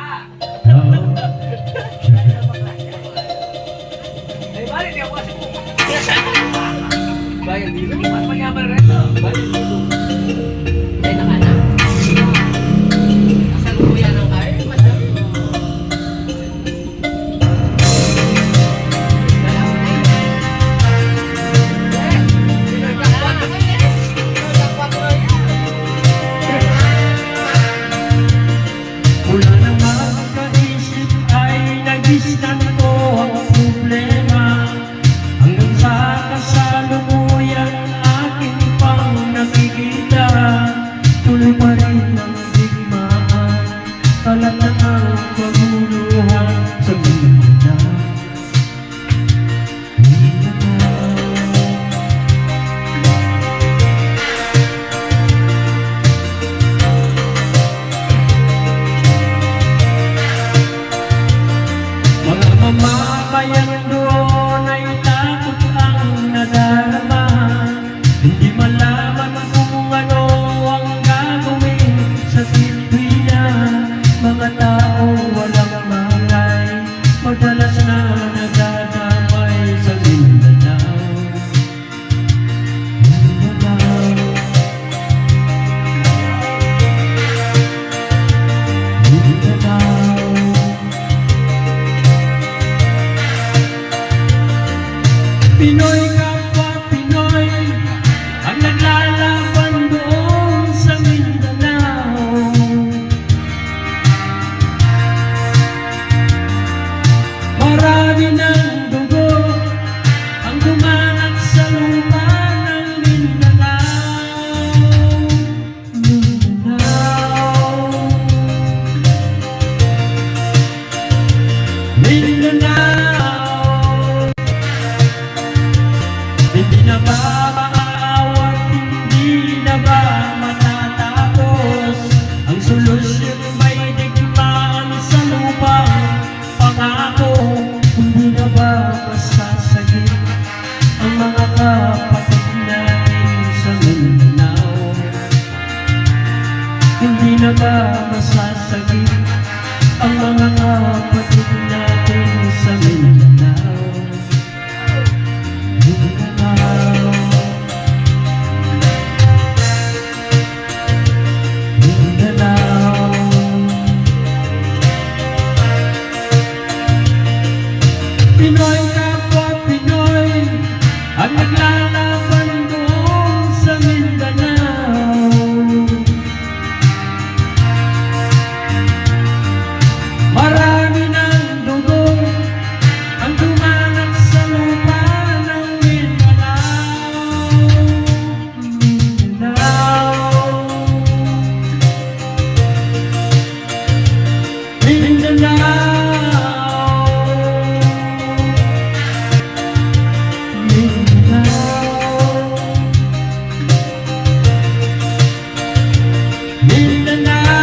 Ay, balik niya ako kasi po. Bayan dito, mas mayaman rin ito. Bayan dito. Ay, nakanak. Kasal ko yan ang kaya, madam. Mula nang magkaisip ay nagisnan ko ang problema. Hanggang sa kasalukuyan aking pang nakikita, tuloy pa rin ang digmaan, kalat na ang paguluhan sa Mindanao. Mga mamamayan doon ay takot ang nadarama. Hindi malaman kung ano ang gagawin sa silbiya. Mga tao walang malay, madalas na nadadamay sa Mindanao. Pinoy kapwa Pinoy ang naglalaban doon sa Mindanao. Marami ng dugo ang dumanak sa lupa ng Mindanao. Mindanao, hindi na ba maaawat, hindi na ba matatapos? Ang solusyon may digmaan sa lupa, pangako. Hindi na ba masasagip ang mga kapatid natin sa Mindanao? Hindi na ba masasagip ang mga kapatid natin sa Mindanao? Pinoy kapwa Pinoy ang naglalaban doon sa Mindanao. Marami ng dugo ang dumanak sa lupa ng Mindanao. Mindanao, Mindanao.